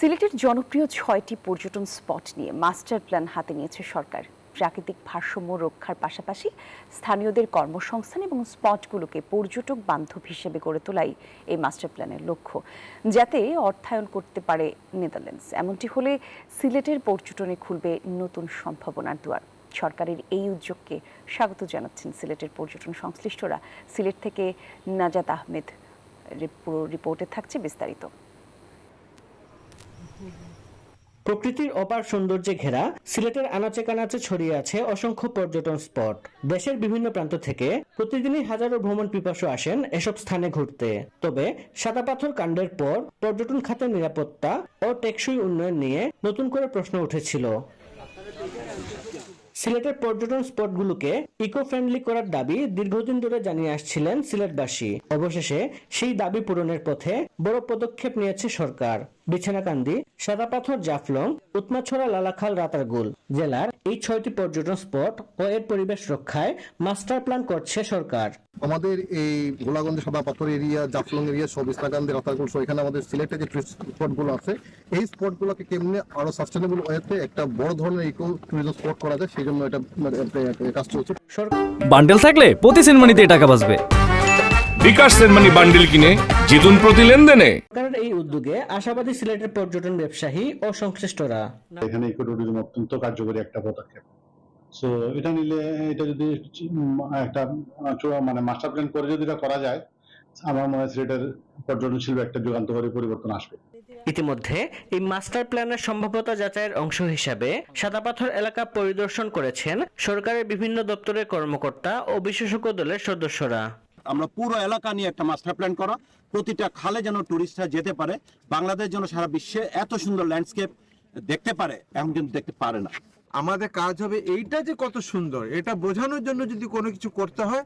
সিলেটের জনপ্রিয় ৬টি পর্যটন স্পট নিয়ে মাস্টার প্ল্যান হাতে নিয়েছে সরকার। প্রাকৃতিক ভারসাম্য রক্ষার পাশাপাশি স্থানীয়দের কর্মসংস্থান এবং স্পটগুলোকে পর্যটক বান্ধব হিসেবে গড়ে তোলাই এই মাস্টার প্ল্যানের লক্ষ্য, যাতে অর্থায়ন করতে পারে নেদারল্যান্ডস। এমনটি হলে সিলেটের পর্যটনে খুলবে নতুন সম্ভাবনার দুয়ার। সরকারের এই উদ্যোগকে স্বাগত জানাচ্ছেন সিলেটের পর্যটন সংশ্লিষ্টরা। সিলেট থেকে নাজাত আহমেদ পুরো রিপোর্টে থাকছে বিস্তারিত। প্রকৃতির অপার সৌন্দর্যে ঘেরা সিলেটের আনাচে কানাচে ছড়িয়ে আছে অসংখ্য পর্যটন স্পট। দেশের বিভিন্ন প্রান্ত থেকে প্রতিদিনই হাজারো ভ্রমণ পিপাসু আসেন এসব স্থানে ঘুরতে। তবে সাদাপাথর কাণ্ডের পর পর্যটন খাতের নিরাপত্তা ও টেকসই উন্নয়ন নিয়ে নতুন করে প্রশ্ন উঠেছিল। সিলেটের পর্যটন স্পটগুলোকে ইকো ফ্রেন্ডলি করার দাবি দীর্ঘদিন ধরে জানিয়ে আসছিলেন সিলেটবাসী। অবশেষে সেই দাবি পূরণের পথে বড় পদক্ষেপ নিয়েছে সরকার। বিছানাকান্দি, সাদাপাথর, জাফলং, উৎমাছড়া, লালাখাল, রাতারগুল জেলার এই 6টি পর্যটন স্পট ও এর পরিবেশ রক্ষায় মাস্টার প্ল্যান করছে সরকার। আমাদের এই গোলাগঞ্জ, সাদাপাথর এরিয়া, জাফলং এরিয়া, সব বিছনাকান্দি, রাতারগুল, এখানে আমাদের সিলেটে যে টুরিস্ট স্পটগুলো আছে, এই স্পটগুলোকে কেমনি আরো সাস্টেনেবল ওয়েতে একটা বড় ধরনের ইকো টুরিজম স্পট করা যায়, সেই জন্য এটা কাজ চলছে। বান্ডেল থাকলে প্রতি সেনমানিতে টাকা বাঁচবে। বিকাশ সেনমানি বান্ডেল কিনে জিতুন প্রতি লেনদেনে। সরকারের এই উদ্যোগে আশাবাদী সিলেটের পর্যটন ব্যবসায়ী ও সংশ্লিষ্টরা। এখানে ইকো ট্যুরিজম অত্যন্ত কার্যকরী একটা পদক্ষেপ। সো এটা নিলে, এটা যদি একটা মাস্টার প্ল্যান করে যদি এটা করা যায়, আমার মনে হয় সিলেটের পর্যটন শিল্পে একটা যুগান্তকারী পরিবর্তন আসবে। ইতিমধ্যে এই মাস্টার প্ল্যানের সম্ভাব্যতা যাচাইয়ের অংশ হিসাবে সাদাপাথর এলাকা পরিদর্শন করেছেন সরকারের বিভিন্ন দপ্তরের কর্মকর্তা ও বিশেষজ্ঞ দলের সদস্যরা। আমরা পুরো এলাকা নিয়ে একটা মাস্টার প্ল্যান করা, প্রতিটা খালে যেন টুরিস্টরা যেতে পারে, বাংলাদেশ যেন সারা বিশ্বে এত সুন্দর ল্যান্ডস্কেপ দেখতে পারে, এখন কিন্তু দেখতে পারে না। আমাদের কাজ হবে এইটা যে কত সুন্দর, এটা বোঝানোর জন্য যদি কোনো কিছু করতে হয়,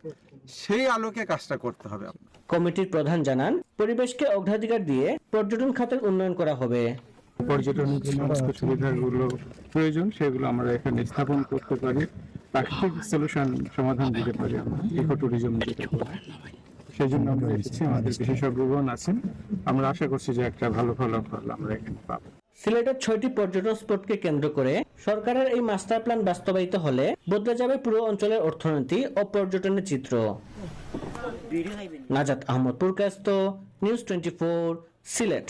সেই আলোকে কাজটা করতে হবে। কমিটির প্রধান জানান, পরিবেশকে অগ্রাধিকার দিয়ে পর্যটন খাতের উন্নয়ন করা হবে। পর্যটনের যে সমস্ত সুবিধাগুলো প্রয়োজন সেগুলো আমরা এখানে স্থাপন করতে পারি, প্রাকৃতিক সলিউশন সমাধান দিতে পারি, আমরা ইকো ট্যুরিজম দিতে পারি। সেই জন্য আমরা এসেছি, আমাদের বিশেষজ্ঞগণ আছেন, আমরা আশা করছি যে একটা ভালো ফলাফল আমরা এখানে পাবো। সিলেটের 6টি পর্যটন স্পটকে কেন্দ্র করে সরকারের এই মাস্টার প্ল্যান বাস্তবায়িত হলে বদলে যাবে পুরো অঞ্চলের অর্থনীতি ও পর্যটনের চিত্র। নাজাত আহমদ, পুরকাস্ত, নিউজ 24, সিলেট।